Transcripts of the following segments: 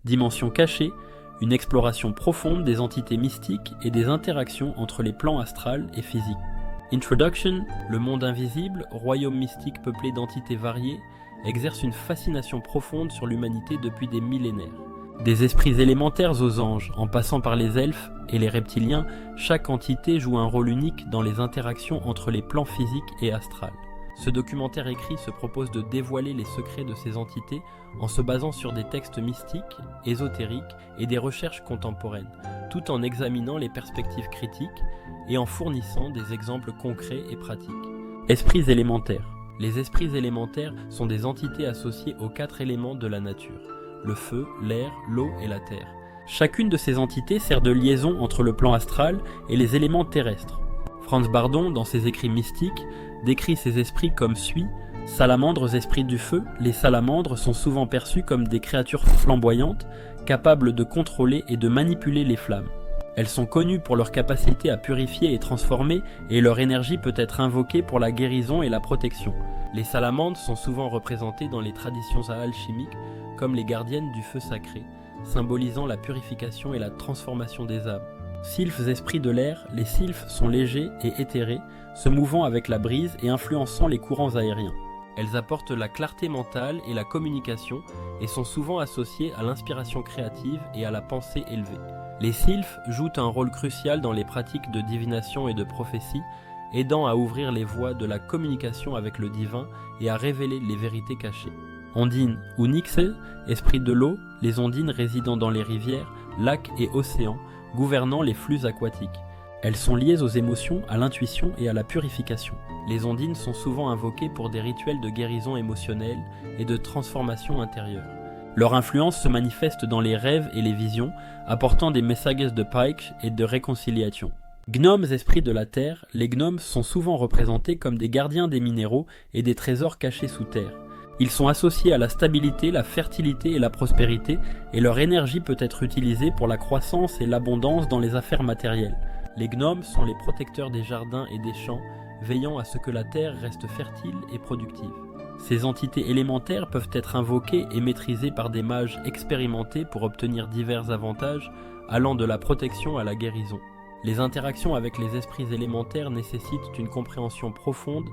Dimension cachée, une exploration profonde des entités mystiques et des interactions entre les plans astral et physique. Introduction, le monde invisible, royaume mystique peuplé d'entités variées, exerce une fascination profonde sur l'humanité depuis des millénaires. Des esprits élémentaires aux anges, en passant par les elfes et les reptiliens, chaque entité joue un rôle unique dans les interactions entre les plans physiques et astrales. Ce documentaire écrit se propose de dévoiler les secrets de ces entités en se basant sur des textes mystiques, ésotériques et des recherches contemporaines, tout en examinant les perspectives critiques et en fournissant des exemples concrets et pratiques. Esprits élémentaires. Les esprits élémentaires sont des entités associées aux 4 éléments de la nature, le feu, l'air, l'eau et la terre. Chacune de ces entités sert de liaison entre le plan astral et les éléments terrestres. Franz Bardon, dans ses écrits mystiques, décrit ces esprits comme suit. Salamandres, esprits du feu, les salamandres sont souvent perçus comme des créatures flamboyantes, capables de contrôler et de manipuler les flammes. Elles sont connues pour leur capacité à purifier et transformer, et leur énergie peut être invoquée pour la guérison et la protection. Les salamandres sont souvent représentées dans les traditions alchimiques comme les gardiennes du feu sacré, symbolisant la purification et la transformation des âmes. Sylphes, esprits de l'air, les sylphes sont légers et éthérés, se mouvant avec la brise et influençant les courants aériens. Elles apportent la clarté mentale et la communication et sont souvent associées à l'inspiration créative et à la pensée élevée. Les sylphes jouent un rôle crucial dans les pratiques de divination et de prophétie, aidant à ouvrir les voies de la communication avec le divin et à révéler les vérités cachées. Ondines ou Nixe, esprits de l'eau, les ondines résidant dans les rivières, lacs et océans, gouvernant les flux aquatiques. Elles sont liées aux émotions, à l'intuition et à la purification. Les ondines sont souvent invoquées pour des rituels de guérison émotionnelle et de transformation intérieure. Leur influence se manifeste dans les rêves et les visions, apportant des messages de Pike et de réconciliation. Gnomes, esprits de la terre, les gnomes sont souvent représentés comme des gardiens des minéraux et des trésors cachés sous terre. Ils sont associés à la stabilité, la fertilité et la prospérité, et leur énergie peut être utilisée pour la croissance et l'abondance dans les affaires matérielles. Les gnomes sont les protecteurs des jardins et des champs, veillant à ce que la terre reste fertile et productive. Ces entités élémentaires peuvent être invoquées et maîtrisées par des mages expérimentés pour obtenir divers avantages, allant de la protection à la guérison. Les interactions avec les esprits élémentaires nécessitent une compréhension profonde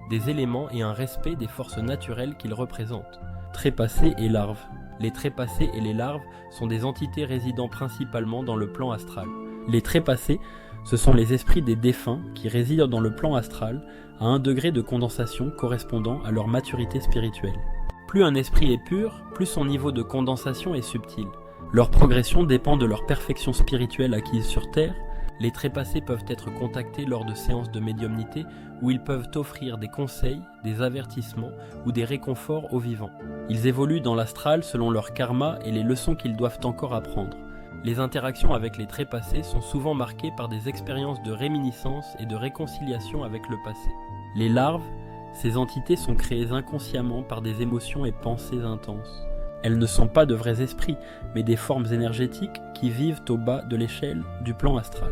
des éléments et un respect des forces naturelles qu'ils représentent. Trépassés et larves. Les trépassés et les larves sont des entités résidant principalement dans le plan astral. Les trépassés, ce sont les esprits des défunts qui résident dans le plan astral à un degré de condensation correspondant à leur maturité spirituelle. Plus un esprit est pur, plus son niveau de condensation est subtil. Leur progression dépend de leur perfection spirituelle acquise sur Terre. Les trépassés peuvent être contactés lors de séances de médiumnité où ils peuvent offrir des conseils, des avertissements ou des réconforts aux vivants. Ils évoluent dans l'astral selon leur karma et les leçons qu'ils doivent encore apprendre. Les interactions avec les trépassés sont souvent marquées par des expériences de réminiscence et de réconciliation avec le passé. Les larves, ces entités sont créées inconsciemment par des émotions et pensées intenses. Elles ne sont pas de vrais esprits, mais des formes énergétiques qui vivent au bas de l'échelle du plan astral.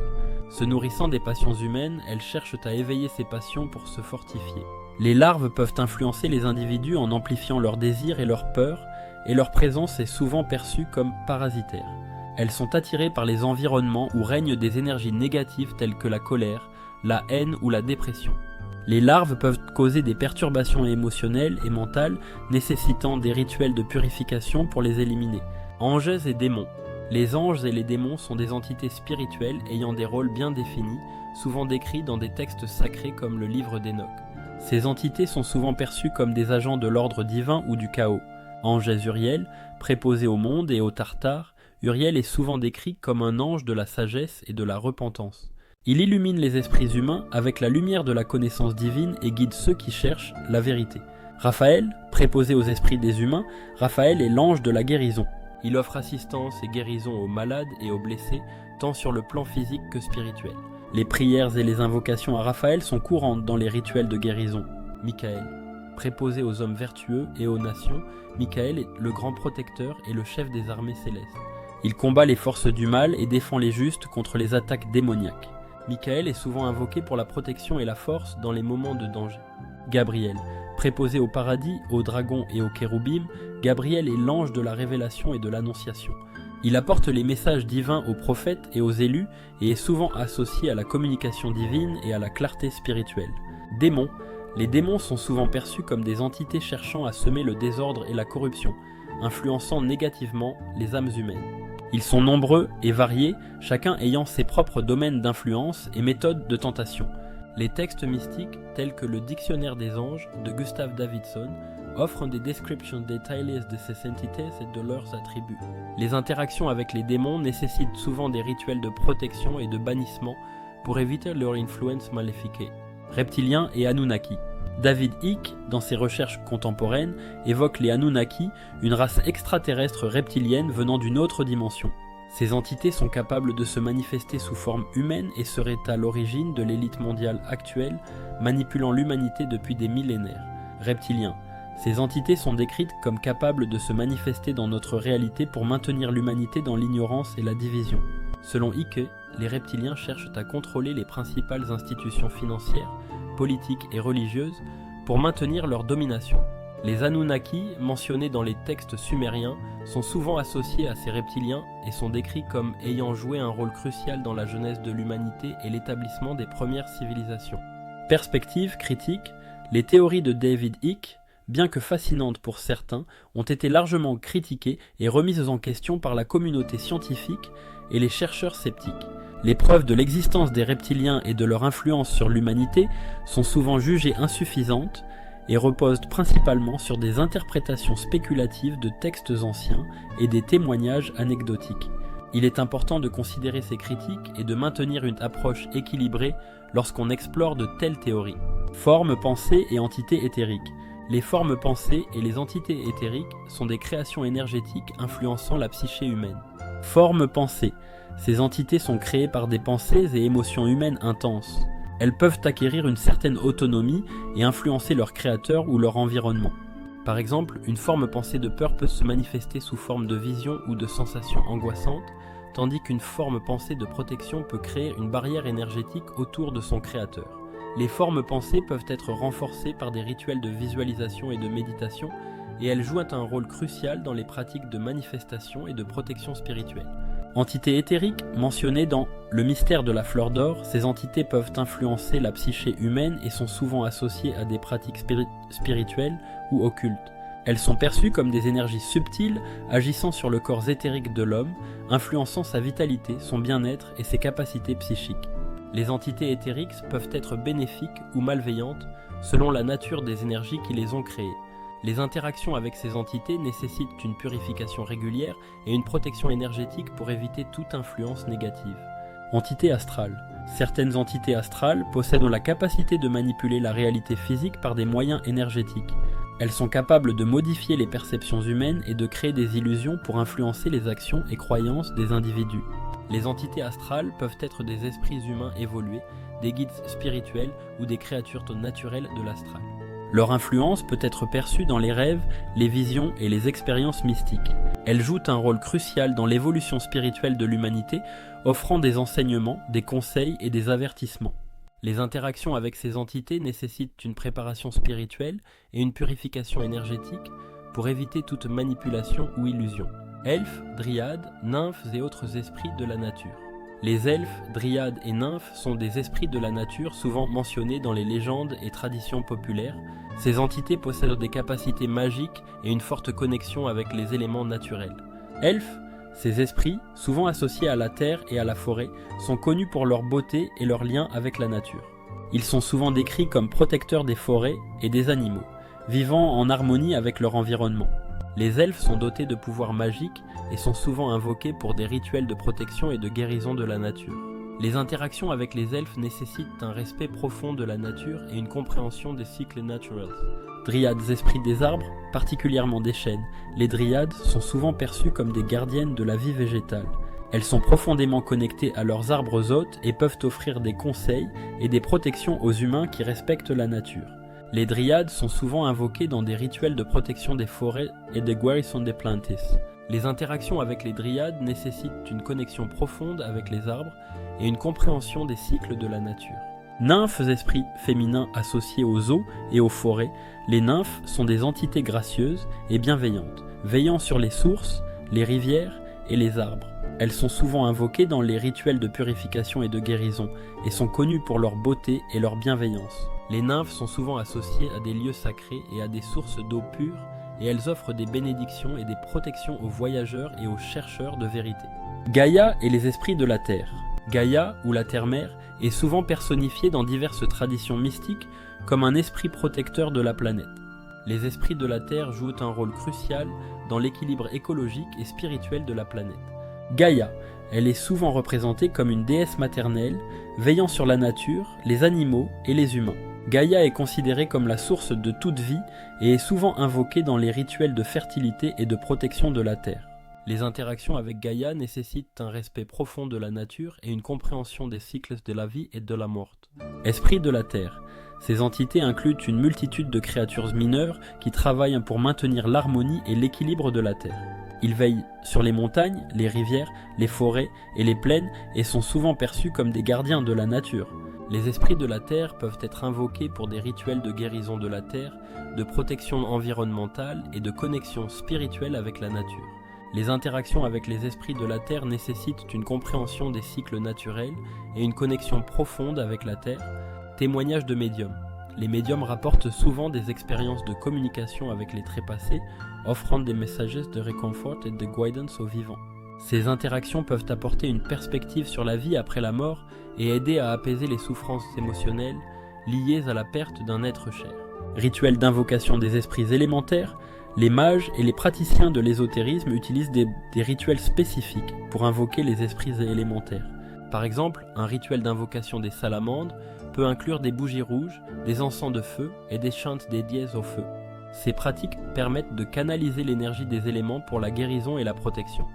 Se nourrissant des passions humaines, elles cherchent à éveiller ces passions pour se fortifier. Les larves peuvent influencer les individus en amplifiant leurs désirs et leurs peurs, et leur présence est souvent perçue comme parasitaire. Elles sont attirées par les environnements où règnent des énergies négatives telles que la colère, la haine ou la dépression. Les larves peuvent causer des perturbations émotionnelles et mentales nécessitant des rituels de purification pour les éliminer. Anges et démons. Les anges et les démons sont des entités spirituelles ayant des rôles bien définis, souvent décrits dans des textes sacrés comme le livre d'Enoch. Ces entités sont souvent perçues comme des agents de l'ordre divin ou du chaos. Ange Uriel, préposé au monde et au Tartare, Uriel est souvent décrit comme un ange de la sagesse et de la repentance. Il illumine les esprits humains avec la lumière de la connaissance divine et guide ceux qui cherchent la vérité. Raphaël, préposé aux esprits des humains, Raphaël est l'ange de la guérison. Il offre assistance et guérison aux malades et aux blessés, tant sur le plan physique que spirituel. Les prières et les invocations à Raphaël sont courantes dans les rituels de guérison. Michael, préposé aux hommes vertueux et aux nations, Michael est le grand protecteur et le chef des armées célestes. Il combat les forces du mal et défend les justes contre les attaques démoniaques. Michael est souvent invoqué pour la protection et la force dans les moments de danger. Gabriel, Préposé au paradis, aux dragons et aux kéroubim, Gabriel est l'ange de la révélation et de l'annonciation. Il apporte les messages divins aux prophètes et aux élus et est souvent associé à la communication divine et à la clarté spirituelle. Démons. Les démons sont souvent perçus comme des entités cherchant à semer le désordre et la corruption, influençant négativement les âmes humaines. Ils sont nombreux et variés, chacun ayant ses propres domaines d'influence et méthodes de tentation. Les textes mystiques, tels que le Dictionnaire des anges de Gustav Davidson, offrent des descriptions détaillées de ces entités et de leurs attributs. Les interactions avec les démons nécessitent souvent des rituels de protection et de bannissement pour éviter leur influence maléfique. Reptiliens et Anunnaki. David Icke, dans ses recherches contemporaines, évoque les Anunnaki, une race extraterrestre reptilienne venant d'une autre dimension. Ces entités sont capables de se manifester sous forme humaine et seraient à l'origine de l'élite mondiale actuelle, manipulant l'humanité depuis des millénaires. Reptiliens. Ces entités sont décrites comme capables de se manifester dans notre réalité pour maintenir l'humanité dans l'ignorance et la division. Selon Icke, les reptiliens cherchent à contrôler les principales institutions financières, politiques et religieuses pour maintenir leur domination. Les Anunnaki, mentionnés dans les textes sumériens, sont souvent associés à ces reptiliens et sont décrits comme ayant joué un rôle crucial dans la genèse de l'humanité et l'établissement des premières civilisations. Perspective critique, les théories de David Icke, bien que fascinantes pour certains, ont été largement critiquées et remises en question par la communauté scientifique et les chercheurs sceptiques. Les preuves de l'existence des reptiliens et de leur influence sur l'humanité sont souvent jugées insuffisantes et reposent principalement sur des interprétations spéculatives de textes anciens et des témoignages anecdotiques. Il est important de considérer ces critiques et de maintenir une approche équilibrée lorsqu'on explore de telles théories. Formes pensées et entités éthériques. Les formes pensées et les entités éthériques sont des créations énergétiques influençant la psyché humaine. Formes pensées. Ces entités sont créées par des pensées et émotions humaines intenses. Elles peuvent acquérir une certaine autonomie et influencer leur créateur ou leur environnement. Par exemple, une forme pensée de peur peut se manifester sous forme de vision ou de sensations angoissantes, tandis qu'une forme pensée de protection peut créer une barrière énergétique autour de son créateur. Les formes pensées peuvent être renforcées par des rituels de visualisation et de méditation, et elles jouent un rôle crucial dans les pratiques de manifestation et de protection spirituelle. Entités éthériques, mentionnées dans Le mystère de la fleur d'or, ces entités peuvent influencer la psyché humaine et sont souvent associées à des pratiques spirituelles ou occultes. Elles sont perçues comme des énergies subtiles agissant sur le corps éthérique de l'homme, influençant sa vitalité, son bien-être et ses capacités psychiques. Les entités éthériques peuvent être bénéfiques ou malveillantes selon la nature des énergies qui les ont créées. Les interactions avec ces entités nécessitent une purification régulière et une protection énergétique pour éviter toute influence négative. Entités astrales. Certaines entités astrales possèdent la capacité de manipuler la réalité physique par des moyens énergétiques. Elles sont capables de modifier les perceptions humaines et de créer des illusions pour influencer les actions et croyances des individus. Les entités astrales peuvent être des esprits humains évolués, des guides spirituels ou des créatures naturelles de l'astral. Leur influence peut être perçue dans les rêves, les visions et les expériences mystiques. Elles jouent un rôle crucial dans l'évolution spirituelle de l'humanité, offrant des enseignements, des conseils et des avertissements. Les interactions avec ces entités nécessitent une préparation spirituelle et une purification énergétique pour éviter toute manipulation ou illusion. Elfes, dryades, nymphes et autres esprits de la nature. Les elfes, dryades et nymphes sont des esprits de la nature souvent mentionnés dans les légendes et traditions populaires. Ces entités possèdent des capacités magiques et une forte connexion avec les éléments naturels. Elfes, ces esprits, souvent associés à la terre et à la forêt, sont connus pour leur beauté et leur lien avec la nature. Ils sont souvent décrits comme protecteurs des forêts et des animaux, vivant en harmonie avec leur environnement. Les elfes sont dotés de pouvoirs magiques et sont souvent invoqués pour des rituels de protection et de guérison de la nature. Les interactions avec les elfes nécessitent un respect profond de la nature et une compréhension des cycles naturels. Dryades, esprits des arbres, particulièrement des chênes, les dryades sont souvent perçues comme des gardiennes de la vie végétale. Elles sont profondément connectées à leurs arbres hôtes et peuvent offrir des conseils et des protections aux humains qui respectent la nature. Les dryades sont souvent invoquées dans des rituels de protection des forêts et des guérison des plantes. Les interactions avec les dryades nécessitent une connexion profonde avec les arbres et une compréhension des cycles de la nature. Nymphes, esprits féminins associés aux eaux et aux forêts, les nymphes sont des entités gracieuses et bienveillantes, veillant sur les sources, les rivières et les arbres. Elles sont souvent invoquées dans les rituels de purification et de guérison et sont connues pour leur beauté et leur bienveillance. Les nymphes sont souvent associées à des lieux sacrés et à des sources d'eau pure et elles offrent des bénédictions et des protections aux voyageurs et aux chercheurs de vérité. Gaïa et les esprits de la terre. Gaïa, ou la terre-mère, est souvent personnifiée dans diverses traditions mystiques comme un esprit protecteur de la planète. Les esprits de la Terre jouent un rôle crucial dans l'équilibre écologique et spirituel de la planète. Gaïa, elle est souvent représentée comme une déesse maternelle, veillant sur la nature, les animaux et les humains. Gaïa est considérée comme la source de toute vie et est souvent invoquée dans les rituels de fertilité et de protection de la Terre. Les interactions avec Gaïa nécessitent un respect profond de la nature et une compréhension des cycles de la vie et de la mort. Esprits de la Terre. Ces entités incluent une multitude de créatures mineures qui travaillent pour maintenir l'harmonie et l'équilibre de la Terre. Ils veillent sur les montagnes, les rivières, les forêts et les plaines et sont souvent perçus comme des gardiens de la nature. Les esprits de la Terre peuvent être invoqués pour des rituels de guérison de la Terre, de protection environnementale et de connexion spirituelle avec la nature. Les interactions avec les esprits de la Terre nécessitent une compréhension des cycles naturels et une connexion profonde avec la Terre. Témoignages de médiums. Les médiums rapportent souvent des expériences de communication avec les trépassés, offrant des messages de réconfort et de guidance aux vivants. Ces interactions peuvent apporter une perspective sur la vie après la mort et aider à apaiser les souffrances émotionnelles liées à la perte d'un être cher. Rituels d'invocation des esprits élémentaires. Les mages et les praticiens de l'ésotérisme utilisent des rituels spécifiques pour invoquer les esprits élémentaires. Par exemple, un rituel d'invocation des salamandres peut inclure des bougies rouges, des encens de feu et des chantes dédiées au feu. Ces pratiques permettent de canaliser l'énergie des éléments pour la guérison et la protection.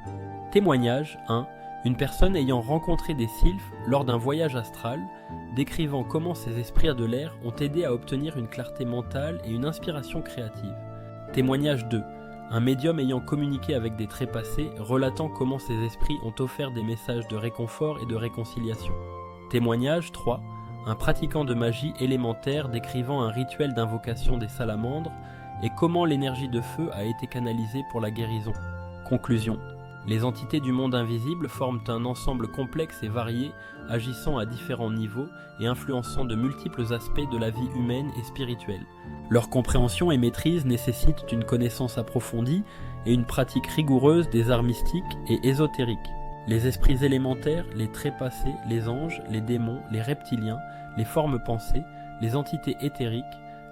Témoignage 1. Une personne ayant rencontré des sylphes lors d'un voyage astral, décrivant comment ces esprits de l'air ont aidé à obtenir une clarté mentale et une inspiration créative. Témoignage 2. Un médium ayant communiqué avec des trépassés, relatant comment ces esprits ont offert des messages de réconfort et de réconciliation. Témoignage 3. Un pratiquant de magie élémentaire décrivant un rituel d'invocation des salamandres et comment l'énergie de feu a été canalisée pour la guérison. Conclusion. Les entités du monde invisible forment un ensemble complexe et varié, agissant à différents niveaux et influençant de multiples aspects de la vie humaine et spirituelle. Leur compréhension et maîtrise nécessitent une connaissance approfondie et une pratique rigoureuse des arts mystiques et ésotériques. Les esprits élémentaires, les trépassés, les anges, les démons, les reptiliens, les formes pensées, les entités éthériques,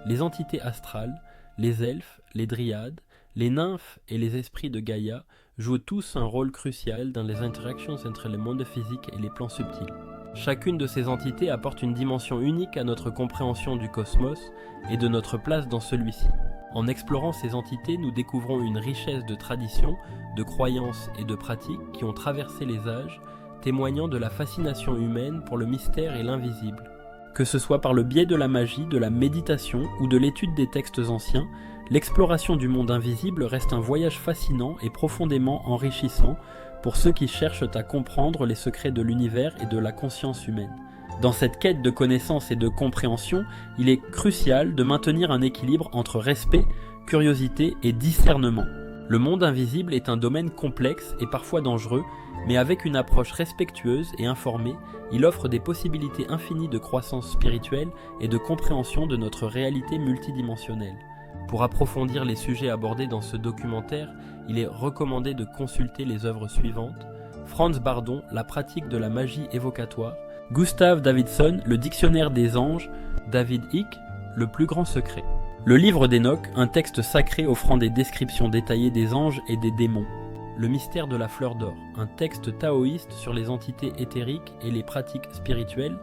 les entités astrales, les elfes, les dryades, les nymphes et les esprits de Gaïa jouent tous un rôle crucial dans les interactions entre le monde physique et les plans subtils. Chacune de ces entités apporte une dimension unique à notre compréhension du cosmos et de notre place dans celui-ci. En explorant ces entités, nous découvrons une richesse de traditions, de croyances et de pratiques qui ont traversé les âges, témoignant de la fascination humaine pour le mystère et l'invisible. Que ce soit par le biais de la magie, de la méditation ou de l'étude des textes anciens, l'exploration du monde invisible reste un voyage fascinant et profondément enrichissant pour ceux qui cherchent à comprendre les secrets de l'univers et de la conscience humaine. Dans cette quête de connaissance et de compréhension, il est crucial de maintenir un équilibre entre respect, curiosité et discernement. Le monde invisible est un domaine complexe et parfois dangereux, mais avec une approche respectueuse et informée, il offre des possibilités infinies de croissance spirituelle et de compréhension de notre réalité multidimensionnelle. Pour approfondir les sujets abordés dans ce documentaire, il est recommandé de consulter les œuvres suivantes: Franz Bardon, La pratique de la magie évocatoire, Gustav Davidson, Le dictionnaire des anges, David Icke, Le plus grand secret. Le livre d'Enoch, un texte sacré offrant des descriptions détaillées des anges et des démons. Le mystère de la fleur d'or, un texte taoïste sur les entités éthériques et les pratiques spirituelles.